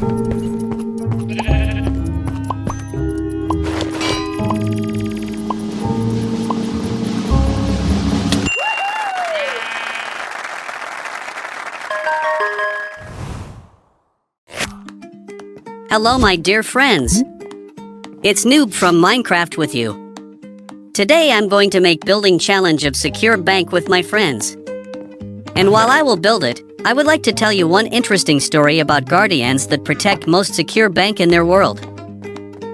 Hello my dear friends. It's Noob from Minecraft with you. Today I'm going to make building challenge of secure bank with my friends. And while I will build it, I would like to tell you one interesting story about guardians that protect most secure bank in their world.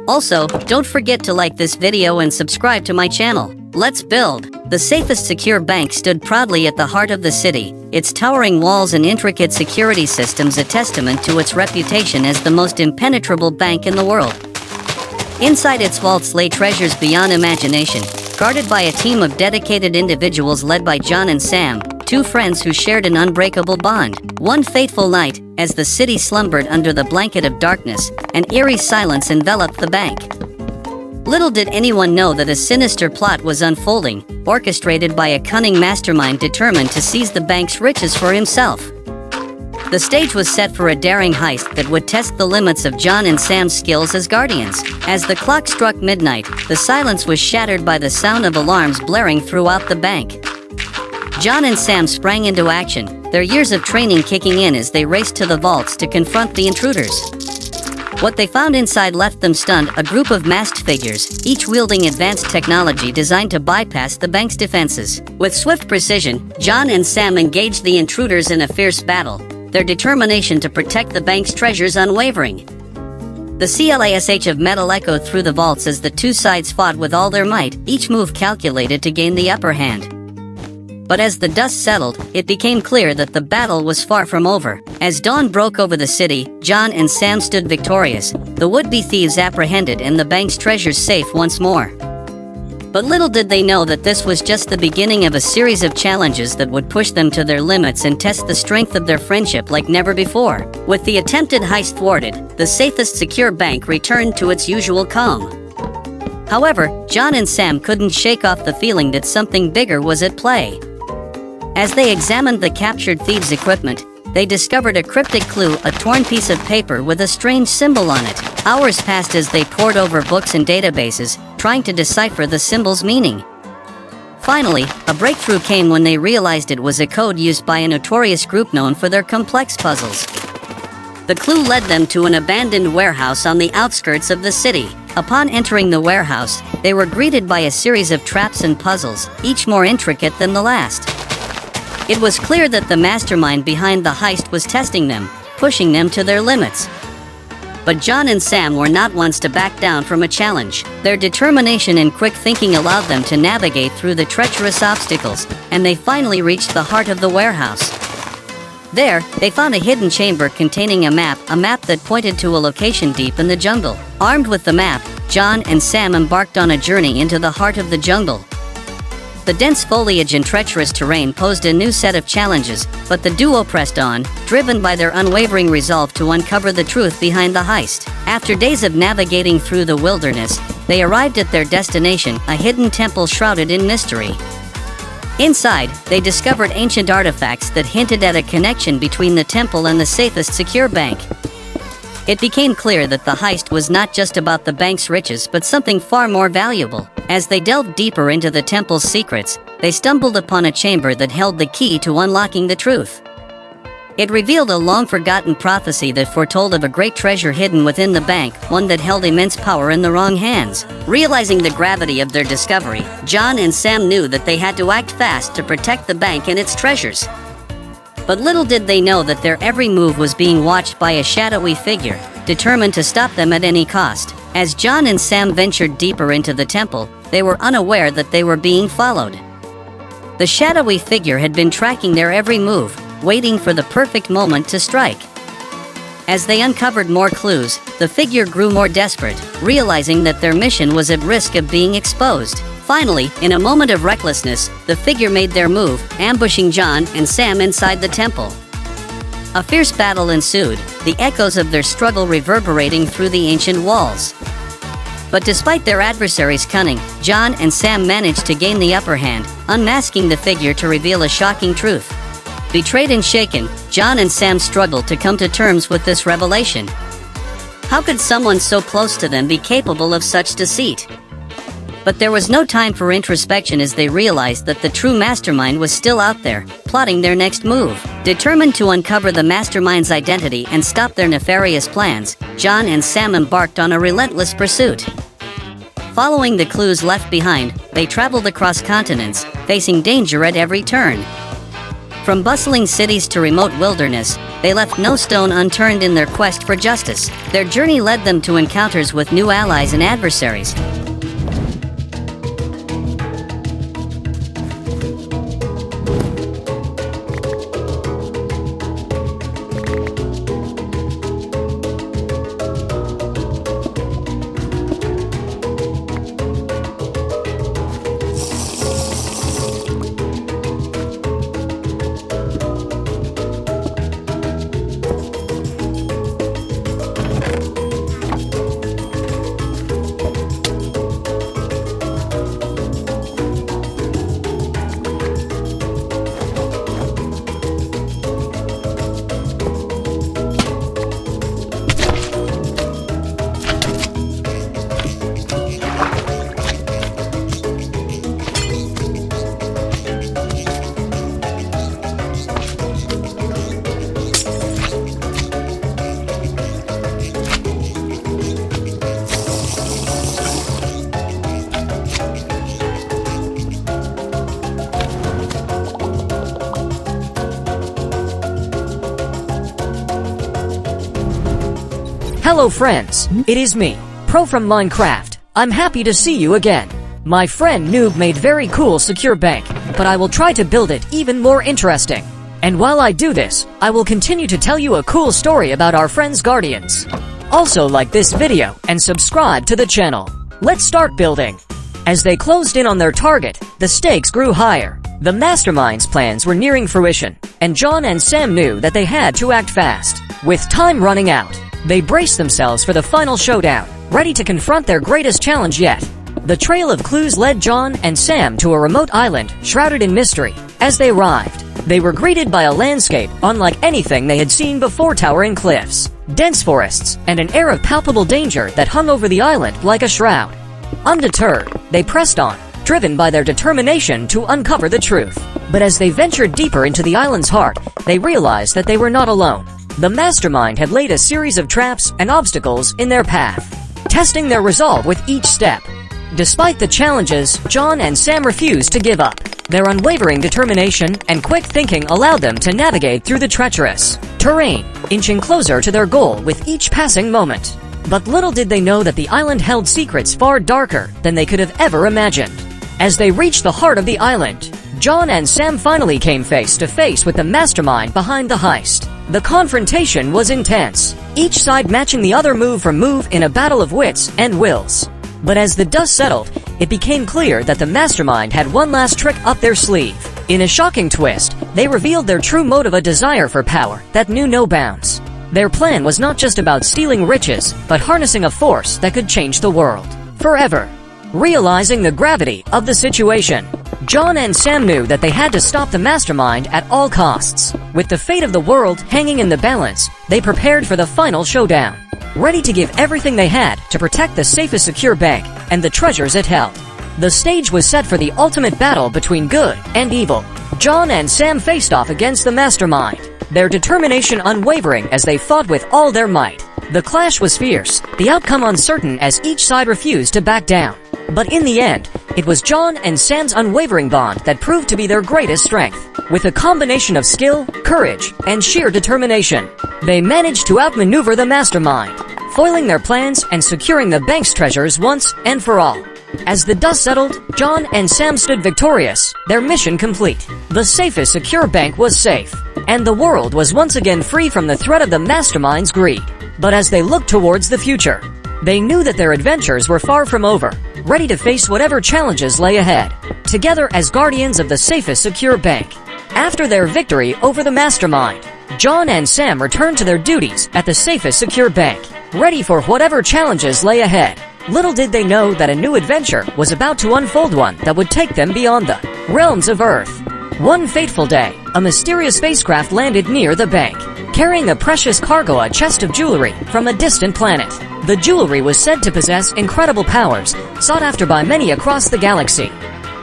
Also, don't forget to like this video and subscribe to my channel. Let's build. The safest secure bank stood proudly at the heart of the city, its towering walls and intricate security systems a testament to its reputation as the most impenetrable bank in the world. Inside its vaults lay treasures beyond imagination, guarded by a team of dedicated individuals led by John and Sam, two friends who shared an unbreakable bond. One fateful night, as the city slumbered under the blanket of darkness, an eerie silence enveloped the bank. Little did anyone know that a sinister plot was unfolding, orchestrated by a cunning mastermind determined to seize the bank's riches for himself. The stage was set for a daring heist that would test the limits of John and Sam's skills as guardians. As the clock struck midnight, the silence was shattered by the sound of alarms blaring throughout the bank. John and Sam sprang into action, their years of training kicking in as they raced to the vaults to confront the intruders. What they found inside left them stunned, a group of masked figures, each wielding advanced technology designed to bypass the bank's defenses. With swift precision, John and Sam engaged the intruders in a fierce battle, their determination to protect the bank's treasures unwavering. The clash of metal echoed through the vaults as the two sides fought with all their might, each move calculated to gain the upper hand. But as the dust settled, it became clear that the battle was far from over. As dawn broke over the city, John and Sam stood victorious, the would-be thieves apprehended and the bank's treasures safe once more. But little did they know that this was just the beginning of a series of challenges that would push them to their limits and test the strength of their friendship like never before. With the attempted heist thwarted, the safest secure bank returned to its usual calm. However, John and Sam couldn't shake off the feeling that something bigger was at play. As they examined the captured thieves' equipment, they discovered a cryptic clue, a torn piece of paper with a strange symbol on it. Hours passed as they pored over books and databases, trying to decipher the symbol's meaning. Finally, a breakthrough came when they realized it was a code used by a notorious group known for their complex puzzles. The clue led them to an abandoned warehouse on the outskirts of the city. Upon entering the warehouse, they were greeted by a series of traps and puzzles, each more intricate than the last. It was clear that the mastermind behind the heist was testing them, pushing them to their limits. But John and Sam were not ones to back down from a challenge. Their determination and quick thinking allowed them to navigate through the treacherous obstacles, and they finally reached the heart of the warehouse. There, they found a hidden chamber containing a map that pointed to a location deep in the jungle. Armed with the map, John and Sam embarked on a journey into the heart of the jungle. The dense foliage and treacherous terrain posed a new set of challenges, but the duo pressed on, driven by their unwavering resolve to uncover the truth behind the heist. After days of navigating through the wilderness, they arrived at their destination, a hidden temple shrouded in mystery. Inside, they discovered ancient artifacts that hinted at a connection between the temple and the safest secure bank. It became clear that the heist was not just about the bank's riches but something far more valuable. As they delved deeper into the temple's secrets, they stumbled upon a chamber that held the key to unlocking the truth. It revealed a long-forgotten prophecy that foretold of a great treasure hidden within the bank, one that held immense power in the wrong hands. Realizing the gravity of their discovery, John and Sam knew that they had to act fast to protect the bank and its treasures. But little did they know that their every move was being watched by a shadowy figure, determined to stop them at any cost. As John and Sam ventured deeper into the temple, they were unaware that they were being followed. The shadowy figure had been tracking their every move, waiting for the perfect moment to strike. As they uncovered more clues, the figure grew more desperate, realizing that their mission was at risk of being exposed. Finally, in a moment of recklessness, the figure made their move, ambushing John and Sam inside the temple. A fierce battle ensued, the echoes of their struggle reverberating through the ancient walls. But despite their adversaries' cunning, John and Sam managed to gain the upper hand, unmasking the figure to reveal a shocking truth. Betrayed and shaken, John and Sam struggled to come to terms with this revelation. How could someone so close to them be capable of such deceit? But there was no time for introspection as they realized that the true mastermind was still out there, plotting their next move. Determined to uncover the mastermind's identity and stop their nefarious plans, John and Sam embarked on a relentless pursuit. Following the clues left behind, they traveled across continents, facing danger at every turn. From bustling cities to remote wilderness, they left no stone unturned in their quest for justice. Their journey led them to encounters with new allies and adversaries. Hello friends, it is me, Pro from Minecraft. I'm happy to see you again. My friend Noob made very cool secure bank, but I will try to build it even more interesting. And while I do this, I will continue to tell you a cool story about our friends Guardians. Also like this video and subscribe to the channel. Let's start building. As they closed in on their target, the stakes grew higher. The mastermind's plans were nearing fruition, and John and Sam knew that they had to act fast. With time running out, they braced themselves for the final showdown, ready to confront their greatest challenge yet. The trail of clues led John and Sam to a remote island shrouded in mystery. As they arrived, they were greeted by a landscape unlike anything they had seen before. Towering cliffs, dense forests, and an air of palpable danger that hung over the island like a shroud. Undeterred, they pressed on, driven by their determination to uncover the truth. But as they ventured deeper into the island's heart, they realized that they were not alone. The mastermind had laid a series of traps and obstacles in their path, testing their resolve with each step. Despite the challenges, John and Sam refused to give up. Their unwavering determination and quick thinking allowed them to navigate through the treacherous terrain, inching closer to their goal with each passing moment. But little did they know that the island held secrets far darker than they could have ever imagined. As they reached the heart of the island, John and Sam finally came face to face with the mastermind behind the heist. The confrontation was intense, each side matching the other move for move in a battle of wits and wills. But as the dust settled, it became clear that the mastermind had one last trick up their sleeve. In a shocking twist, they revealed their true motive: a desire for power that knew no bounds. Their plan was not just about stealing riches, but harnessing a force that could change the world forever. Realizing the gravity of the situation, John and Sam knew that they had to stop the mastermind at all costs. With the fate of the world hanging in the balance, they prepared for the final showdown, ready to give everything they had to protect the safest secure bank and the treasures it held. The stage was set for the ultimate battle between good and evil. John and Sam faced off against the mastermind, their determination unwavering as they fought with all their might. The clash was fierce, the outcome uncertain as each side refused to back down. But in the end, it was John and Sam's unwavering bond that proved to be their greatest strength. With a combination of skill, courage, and sheer determination, they managed to outmaneuver the mastermind, foiling their plans and securing the bank's treasures once and for all. As the dust settled, John and Sam stood victorious, their mission complete. The safest secure bank was safe, and the world was once again free from the threat of the mastermind's greed. But as they looked towards the future, they knew that their adventures were far from over, ready to face whatever challenges lay ahead, together as guardians of the safest secure bank. After their victory over the mastermind, John and Sam returned to their duties at the safest secure bank, ready for whatever challenges lay ahead. Little did they know that a new adventure was about to unfold, one that would take them beyond the realms of Earth. One fateful day, a mysterious spacecraft landed near the bank, carrying a precious cargo, a chest of jewelry from a distant planet. The jewelry was said to possess incredible powers, sought after by many across the galaxy.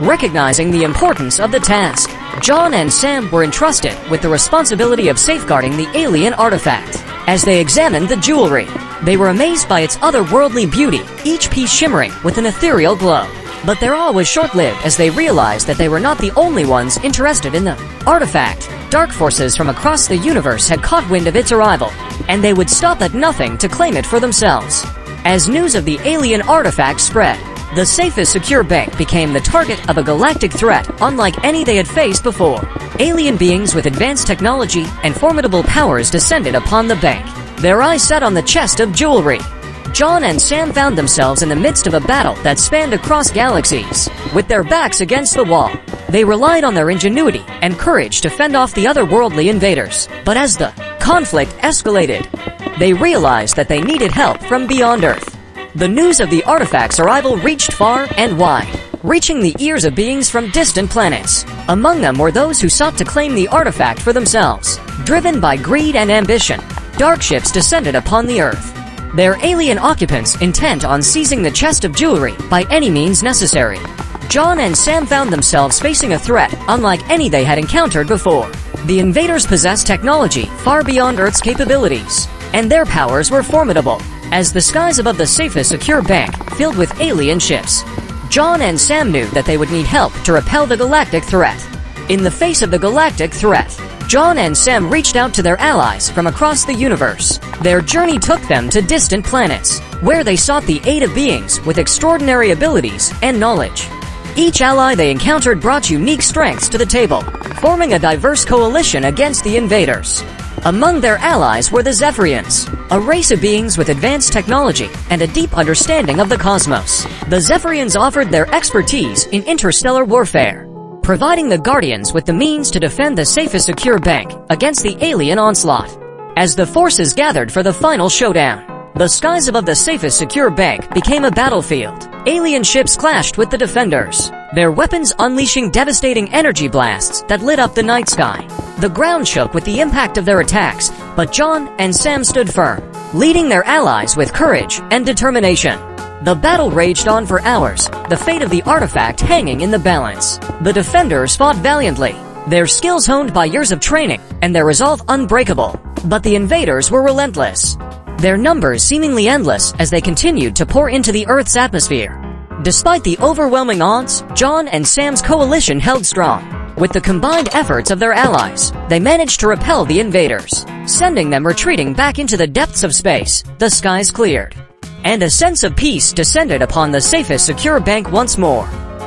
Recognizing the importance of the task, John and Sam were entrusted with the responsibility of safeguarding the alien artifact. As they examined the jewelry, they were amazed by its otherworldly beauty, each piece shimmering with an ethereal glow. But their awe was short-lived as they realized that they were not the only ones interested in the artifact. Dark forces from across the universe had caught wind of its arrival, and they would stop at nothing to claim it for themselves. As news of the alien artifact spread, the safest secure bank became the target of a galactic threat unlike any they had faced before. Alien beings with advanced technology and formidable powers descended upon the bank, their eyes set on the chest of jewelry. John and Sam found themselves in the midst of a battle that spanned across galaxies. With their backs against the wall, they relied on their ingenuity and courage to fend off the otherworldly invaders. But as the conflict escalated, they realized that they needed help from beyond Earth. The news of the artifact's arrival reached far and wide, reaching the ears of beings from distant planets. Among them were those who sought to claim the artifact for themselves. Driven by greed and ambition, dark ships descended upon the Earth, their alien occupants intent on seizing the chest of jewelry by any means necessary. John and Sam found themselves facing a threat unlike any they had encountered before. The invaders possessed technology far beyond Earth's capabilities, and their powers were formidable. As the skies above the safest secure bank filled with alien ships, John and Sam knew that they would need help to repel the galactic threat. In the face of the galactic threat, John and Sam reached out to their allies from across the universe. Their journey took them to distant planets, where they sought the aid of beings with extraordinary abilities and knowledge. Each ally they encountered brought unique strengths to the table, forming a diverse coalition against the invaders. Among their allies were the Zephyrians, a race of beings with advanced technology and a deep understanding of the cosmos. The Zephyrians offered their expertise in interstellar warfare, providing the Guardians with the means to defend the safest secure bank against the alien onslaught. As the forces gathered for the final showdown, the skies above the safest secure bank became a battlefield. Alien ships clashed with the defenders, their weapons unleashing devastating energy blasts that lit up the night sky. The ground shook with the impact of their attacks, but John and Sam stood firm, leading their allies with courage and determination. The battle raged on for hours, the fate of the artifact hanging in the balance. The defenders fought valiantly, their skills honed by years of training and their resolve unbreakable. But the invaders were relentless, their numbers seemingly endless as they continued to pour into the Earth's atmosphere. Despite the overwhelming odds, John and Sam's coalition held strong. With the combined efforts of their allies, they managed to repel the invaders, sending them retreating back into the depths of space. The skies cleared, and a sense of peace descended upon the safest secure bank once more.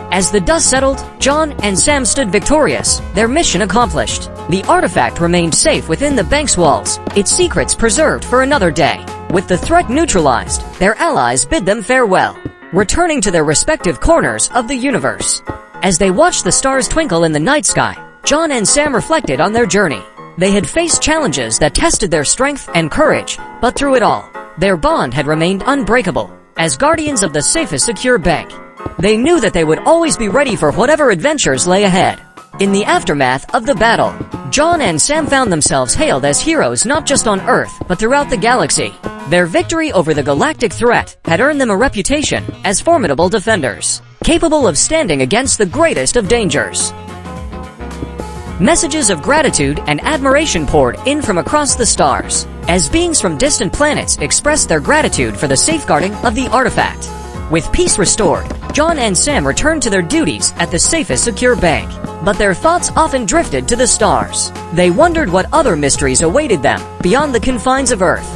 As the dust settled, John and Sam stood victorious, their mission accomplished. The artifact remained safe within the bank's walls, its secrets preserved for another day. With the threat neutralized, their allies bid them farewell, returning to their respective corners of the universe. As they watched the stars twinkle in the night sky, John and Sam reflected on their journey. They had faced challenges that tested their strength and courage, but through it all, their bond had remained unbreakable. As guardians of the safest secure bank, they knew that they would always be ready for whatever adventures lay ahead. In the aftermath of the battle, John and Sam found themselves hailed as heroes not just on Earth, but throughout the galaxy. Their victory over the galactic threat had earned them a reputation as formidable defenders, capable of standing against the greatest of dangers. Messages of gratitude and admiration poured in from across the stars, as beings from distant planets expressed their gratitude for the safeguarding of the artifact. With peace restored, John and Sam returned to their duties at the safest secure bank, but their thoughts often drifted to the stars. They wondered what other mysteries awaited them beyond the confines of Earth,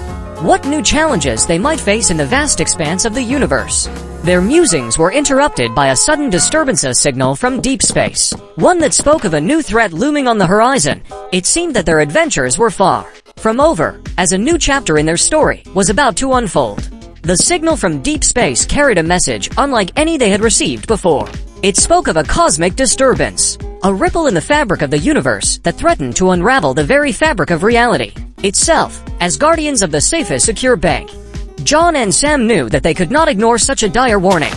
what new challenges they might face in the vast expanse of the universe. Their musings were interrupted by a sudden disturbance signal from deep space, one that spoke of a new threat looming on the horizon. It seemed that their adventures were far from over, as a new chapter in their story was about to unfold. The signal from deep space carried a message unlike any they had received before. It spoke of a cosmic disturbance, a ripple in the fabric of the universe that threatened to unravel the very fabric of reality itself. As guardians of the safest secure bank, John and Sam knew that they could not ignore such a dire warning.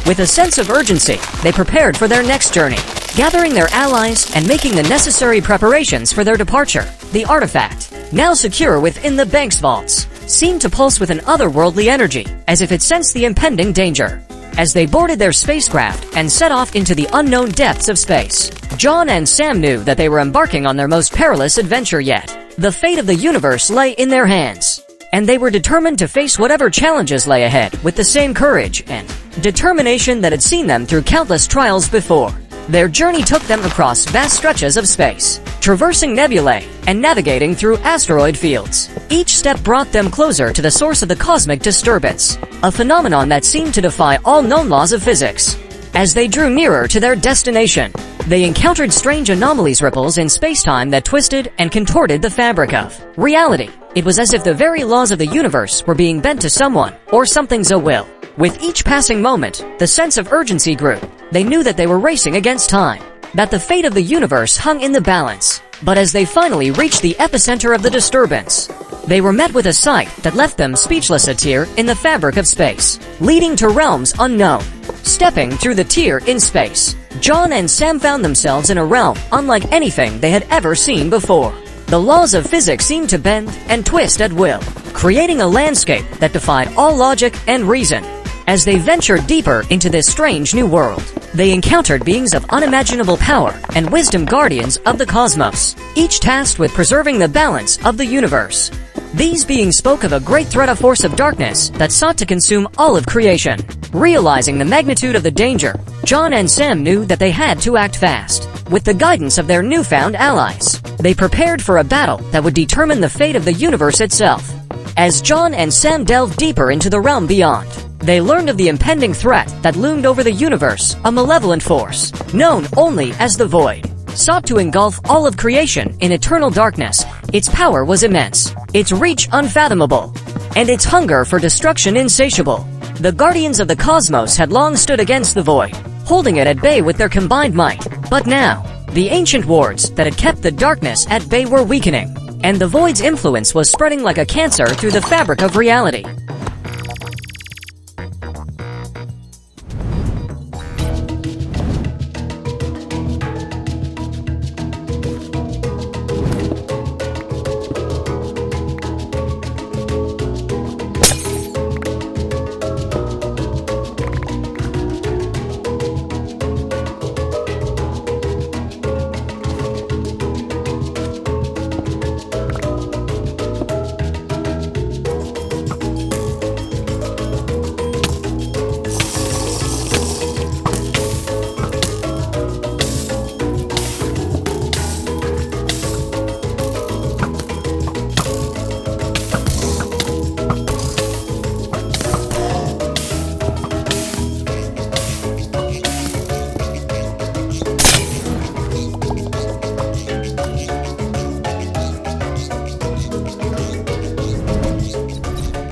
With a sense of urgency, they prepared for their next journey, gathering their allies and making the necessary preparations for their departure. The artifact, now secure within the bank's vaults, seemed to pulse with an otherworldly energy, as if it sensed the impending danger. As they boarded their spacecraft and set off into the unknown depths of space, John and Sam knew that they were embarking on their most perilous adventure yet. The fate of the universe lay in their hands, and they were determined to face whatever challenges lay ahead with the same courage and determination that had seen them through countless trials before. Their journey took them across vast stretches of space, traversing nebulae and navigating through asteroid fields. Each step brought them closer to the source of the cosmic disturbance, a phenomenon that seemed to defy all known laws of physics. As they drew nearer to their destination, they encountered strange anomalies, ripples in spacetime that twisted and contorted the fabric of reality. It was as if the very laws of the universe were being bent to someone or something's will. With each passing moment, the sense of urgency grew. They knew that they were racing against time, that the fate of the universe hung in the balance. But as they finally reached the epicenter of the disturbance, they were met with a sight that left them speechless. A tear in the fabric of space, leading to realms unknown. Stepping through the tear in space, John and Sam found themselves in a realm unlike anything they had ever seen before. The laws of physics seemed to bend and twist at will, creating a landscape that defied all logic and reason. As they ventured deeper into this strange new world, they encountered beings of unimaginable power and wisdom, guardians of the cosmos, each tasked with preserving the balance of the universe. These beings spoke of a great threat, a force of darkness that sought to consume all of creation. Realizing the magnitude of the danger, John and Sam knew that they had to act fast. With the guidance of their newfound allies, they prepared for a battle that would determine the fate of the universe itself. As John and Sam delved deeper into the realm beyond, they learned of the impending threat that loomed over the universe, a malevolent force, known only as the Void, sought to engulf all of creation in eternal darkness. Its power was immense, its reach unfathomable, and its hunger for destruction insatiable. The guardians of the cosmos had long stood against the Void, holding it at bay with their combined might. But now, the ancient wards that had kept the darkness at bay were weakening, and the Void's influence was spreading like a cancer through the fabric of reality.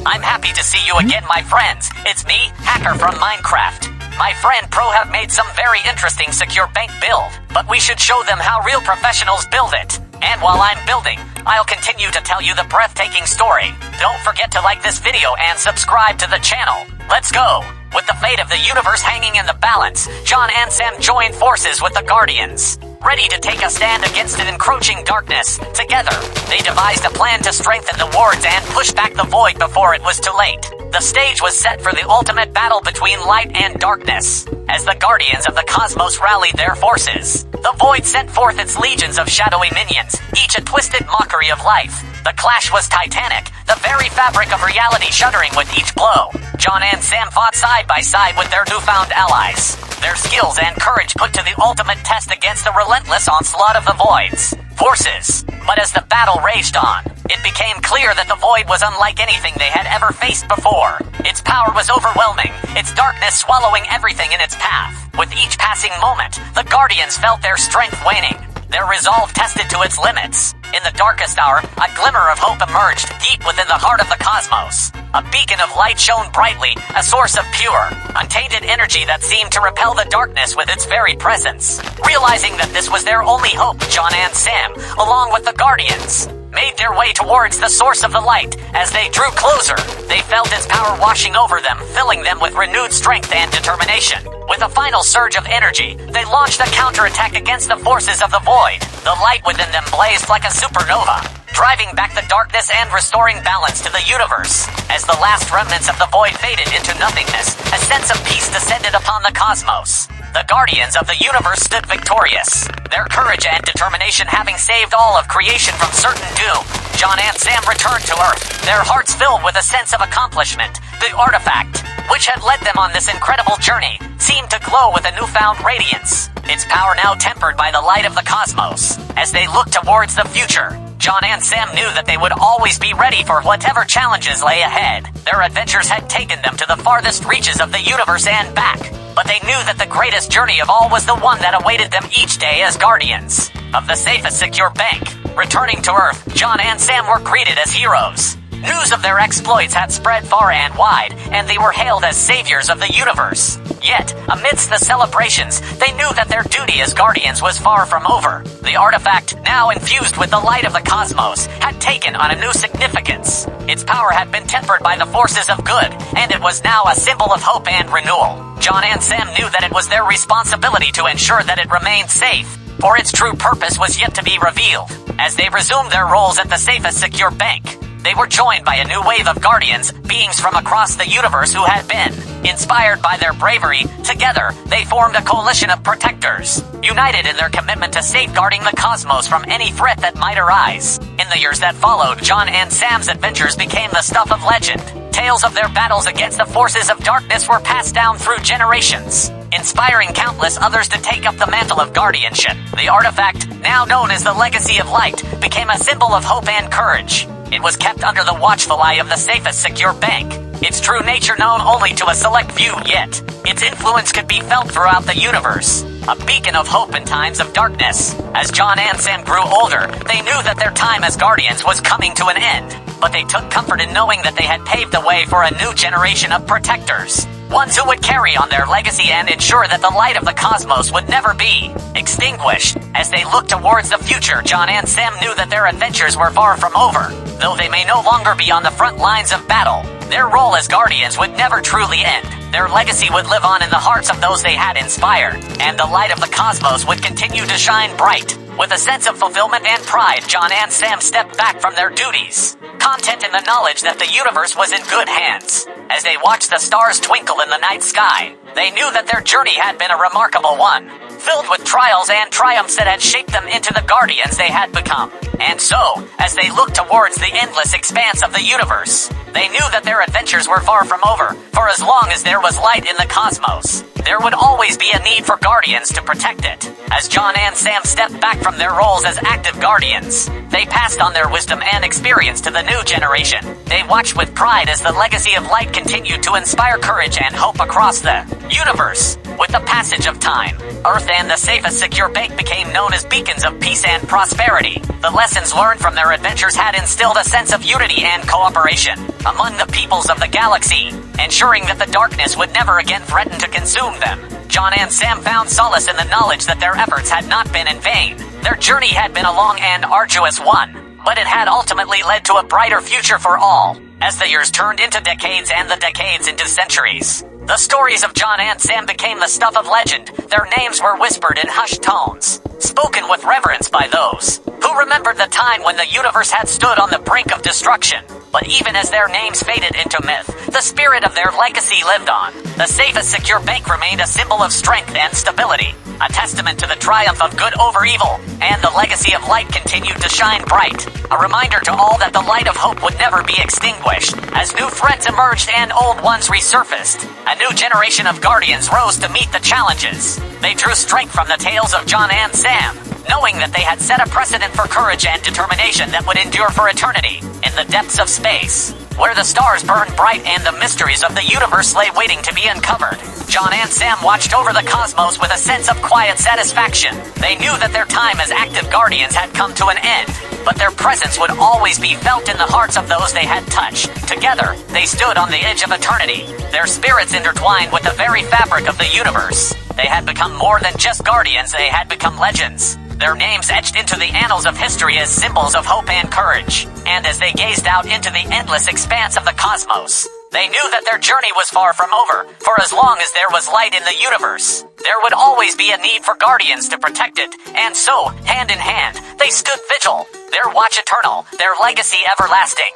I'm happy to see you again, my friends. It's me, Hacker from Minecraft. My friend Pro have made some very interesting secure bank build, but we should show them how real professionals build it. And while I'm building, I'll continue to tell you the breathtaking story. Don't forget to like this video and subscribe to the channel. Let's go! With the fate of the universe hanging in the balance, John and Sam joined forces with the Guardians. Ready to take a stand against an encroaching darkness, together, they devised a plan to strengthen the wards and push back the Void before it was too late. The stage was set for the ultimate battle between light and darkness. As the Guardians of the Cosmos rallied their forces, the Void sent forth its legions of shadowy minions, each a twisted mockery of life. The clash was titanic, the very fabric of reality shuddering with each blow. John and Sam fought side by side with their newfound allies, their skills and courage put to the ultimate test against the relentless onslaught of the Void's forces. But as the battle raged on, it became clear that the Void was unlike anything they had ever faced before. Its power was overwhelming, its darkness swallowing everything in its path. With each passing moment, the Guardians felt their strength waning, their resolve tested to its limits. In the darkest hour, a glimmer of hope emerged deep within the heart of the cosmos. A beacon of light shone brightly, a source of pure, untainted energy that seemed to repel the darkness with its very presence. Realizing that this was their only hope, John and Sam, along with the Guardians, made their way towards the source of the light. As they drew closer, they felt its power washing over them, filling them with renewed strength and determination. With a final surge of energy, they launched a counterattack against the forces of the void. The light within them blazed like a supernova, driving back the darkness and restoring balance to the universe. As the last remnants of the void faded into nothingness, a sense of peace descended upon the cosmos. The guardians of the universe stood victorious, their courage and determination having saved all of creation from certain doom. John and Sam returned to Earth, their hearts filled with a sense of accomplishment. The artifact, which had led them on this incredible journey, seemed to glow with a newfound radiance, its power now tempered by the light of the cosmos. As they looked towards the future, John and Sam knew that they would always be ready for whatever challenges lay ahead. Their adventures had taken them to the farthest reaches of the universe and back, but they knew that the greatest journey of all was the one that awaited them each day as guardians of the safest secure bank. Returning to Earth, John and Sam were greeted as heroes. News of their exploits had spread far and wide, and they were hailed as saviors of the universe. Yet, amidst the celebrations, they knew that their duty as guardians was far from over. The artifact, now infused with the light of the cosmos, had taken on a new significance. Its power had been tempered by the forces of good, and it was now a symbol of hope and renewal. John and Sam knew that it was their responsibility to ensure that it remained safe, for its true purpose was yet to be revealed. As they resumed their roles at the safest secure bank, they were joined by a new wave of guardians, beings from across the universe who had been inspired by their bravery. Together, they formed a coalition of protectors, united in their commitment to safeguarding the cosmos from any threat that might arise. In the years that followed, John and Sam's adventures became the stuff of legend. Tales of their battles against the forces of darkness were passed down through generations, inspiring countless others to take up the mantle of guardianship. The artifact, now known as the Legacy of Light, became a symbol of hope and courage. It was kept under the watchful eye of the safest secure bank, its true nature known only to a select few, yet its influence could be felt throughout the universe, a beacon of hope in times of darkness. As John and Sam grew older, they knew that their time as guardians was coming to an end, but they took comfort in knowing that they had paved the way for a new generation of protectors, ones who would carry on their legacy and ensure that the light of the cosmos would never be extinguished. As they looked towards the future, John and Sam knew that their adventures were far from over. Though they may no longer be on the front lines of battle, their role as guardians would never truly end. Their legacy would live on in the hearts of those they had inspired, and the light of the cosmos would continue to shine bright. With a sense of fulfillment and pride, John and Sam stepped back from their duties, content in the knowledge that the universe was in good hands. As they watched the stars twinkle in the night sky, they knew that their journey had been a remarkable one, filled with trials and triumphs that had shaped them into the guardians they had become. And so, as they looked towards the endless expanse of the universe, they knew that their adventures were far from over, for as long as there was light in the cosmos, there would always be a need for guardians to protect it. As John and Sam stepped back from their roles as active guardians, they passed on their wisdom and experience to the new generation. They watched with pride as the legacy of light continued to inspire courage and hope across the universe. With the passage of time, Earth and the safest secure bank became known as beacons of peace and prosperity. The lessons learned from their adventures had instilled a sense of unity and cooperation among the peoples of the galaxy, ensuring that the darkness would never again threaten to consume them. John and Sam found solace in the knowledge that their efforts had not been in vain. Their journey had been a long and arduous one, but it had ultimately led to a brighter future for all. As the years turned into decades and the decades into centuries, the stories of John and Sam became the stuff of legend. Their names were whispered in hushed tones, spoken with reverence by those who remembered the time when the universe had stood on the brink of destruction. But even as their names faded into myth, the spirit of their legacy lived on. The safest secure bank remained a symbol of strength and stability, a testament to the triumph of good over evil, and the legacy of light continued to shine bright. A reminder to all that the light of hope would never be extinguished. As new threats emerged and old ones resurfaced, a new generation of guardians rose to meet the challenges. They drew strength from the tales of John and Sam, knowing that they had set a precedent for courage and determination that would endure for eternity. In the depths of space, where the stars burned bright and the mysteries of the universe lay waiting to be uncovered, John and Sam watched over the cosmos with a sense of quiet satisfaction. They knew that their time as active guardians had come to an end, but their presence would always be felt in the hearts of those they had touched. Together, they stood on the edge of eternity, their spirits intertwined with the very fabric of the universe. They had become more than just guardians, they had become legends. their names etched into the annals of history as symbols of hope and courage. And as they gazed out into the endless expanse of the cosmos, they knew that their journey was far from over, for as long as there was light in the universe, there would always be a need for guardians to protect it, and so, hand in hand, they stood vigil, their watch eternal, their legacy everlasting.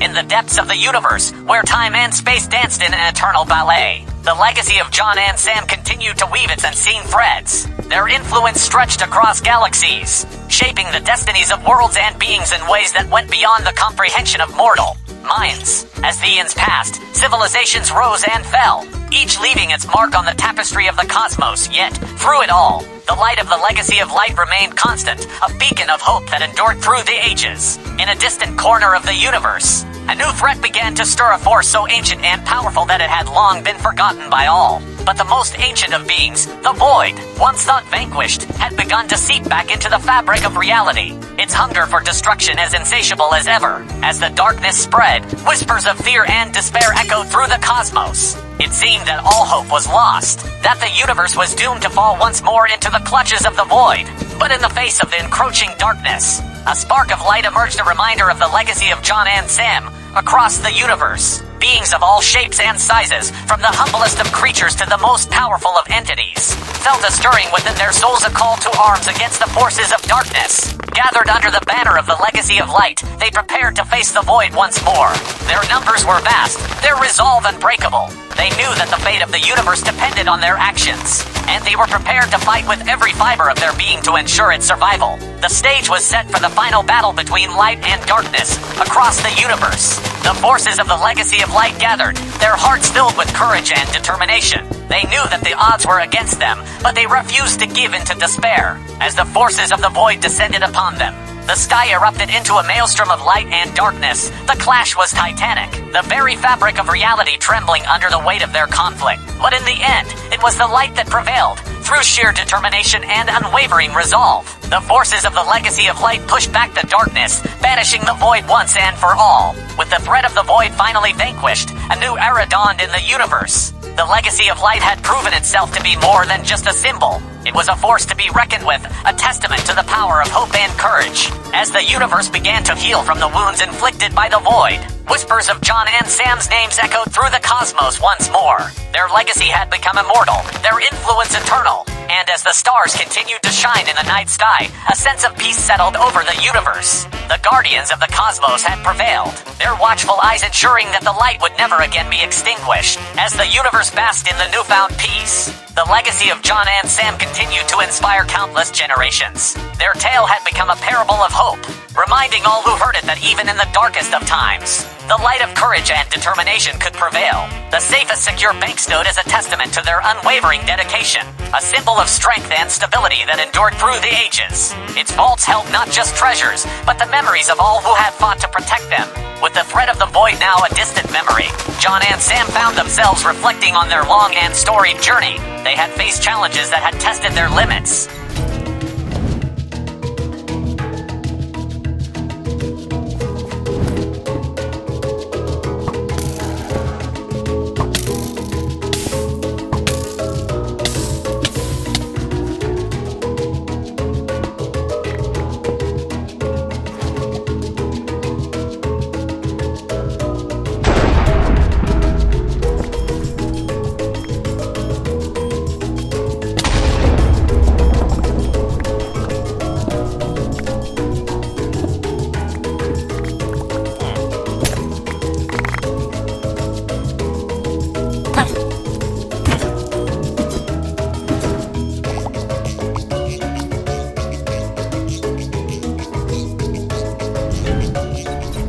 In the depths of the universe, where time and space danced in an eternal ballet, the legacy of John and Sam continued to weave its unseen threads. Their influence stretched across galaxies, shaping the destinies of worlds and beings in ways that went beyond the comprehension of mortal minds. As the eons passed, civilizations rose and fell, each leaving its mark on the tapestry of the cosmos, yet, through it all, the light of the legacy of light remained constant, a beacon of hope that endured through the ages. In a distant corner of the universe, a new threat began to stir, a force so ancient and powerful that it had long been forgotten by all. But the most ancient of beings, the Void, once thought vanquished, had begun to seep back into the fabric of reality, its hunger for destruction as insatiable as ever. As the darkness spread, whispers of fear and despair echoed through the cosmos. It seemed that all hope was lost, that the universe was doomed to fall once more into the clutches of the Void. But in the face of the encroaching darkness, a spark of light emerged, a reminder of the legacy of John and Sam. Across the universe, beings of all shapes and sizes, from the humblest of creatures to the most powerful of entities, felt a stirring within their souls, a call to arms against the forces of darkness. Gathered under the banner of the legacy of light, they prepared to face the Void once more. Their numbers were vast, their resolve unbreakable. They knew that the fate of the universe depended on their actions, and they were prepared to fight with every fiber of their being to ensure its survival. The stage was set for the final battle between light and darkness across the universe. The forces of the legacy of light gathered, their hearts filled with courage and determination. They knew that the odds were against them, but they refused to give in to despair. As the forces of the Void descended upon them, the sky erupted into a maelstrom of light and darkness. The clash was titanic, the very fabric of reality trembling under the weight of their conflict. But in the end, it was the light that prevailed, through sheer determination and unwavering resolve. The forces of the legacy of light pushed back the darkness, banishing the Void once and for all. With the threat of the Void finally vanquished, a new era dawned in the universe. The legacy of light had proven itself to be more than just a symbol. It was a force to be reckoned with, a testament to the power of hope and courage. As the universe began to heal from the wounds inflicted by the Void, whispers of John and Sam's names echoed through the cosmos once more. Their legacy had become immortal, their influence eternal. And as the stars continued to shine in the night sky, a sense of peace settled over the universe. The guardians of the cosmos had prevailed, their watchful eyes ensuring that the light would never again be extinguished. As the universe basked in the newfound peace, the legacy of John and Sam continued to inspire countless generations. Their tale had become a parable of hope, reminding all who heard it that even in the darkest of times, the light of courage and determination could prevail. The safest secure bank stood as a testament to their unwavering dedication, a symbol of strength and stability that endured through the ages. Its vaults held not just treasures, but the memories of all who had fought to protect them. With the threat of the Void now a distant memory, John and Sam found themselves reflecting on their long and storied journey. They had faced challenges that had tested their limits.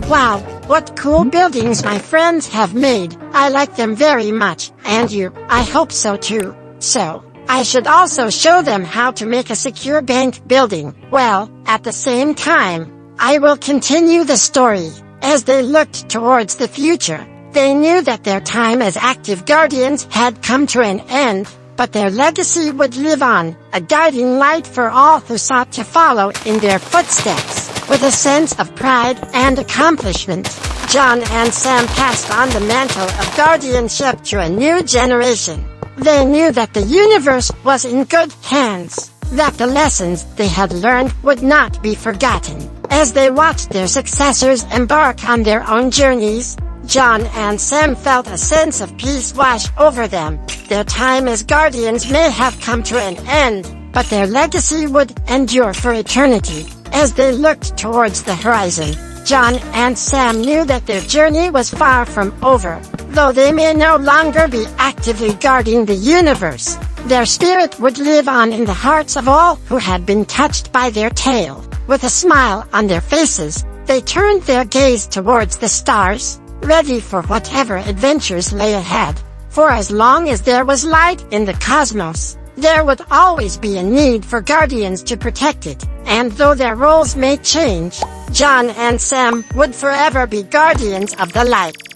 Wow, what cool buildings my friends have made. I like them very much, and you, I hope so too. So, I should also show them how to make a secure bank building. Well, at the same time, I will continue the story. As they looked towards the future, they knew that their time as active guardians had come to an end, but their legacy would live on, a guiding light for all who sought to follow in their footsteps. With a sense of pride and accomplishment, John and Sam passed on the mantle of guardianship to a new generation. They knew that the universe was in good hands. that the lessons they had learned would not be forgotten. As they watched their successors embark on their own journeys, John and Sam felt a sense of peace wash over them. Their time as guardians may have come to an end, but their legacy would endure for eternity. As they looked towards the horizon, John and Sam knew that their journey was far from over. Though they may no longer be actively guarding the universe, their spirit would live on in the hearts of all who had been touched by their tale. With a smile on their faces, they turned their gaze towards the stars, ready for whatever adventures lay ahead. For as long as there was light in the cosmos, there would always be a need for guardians to protect it. And though their roles may change, John and Sam would forever be guardians of the light.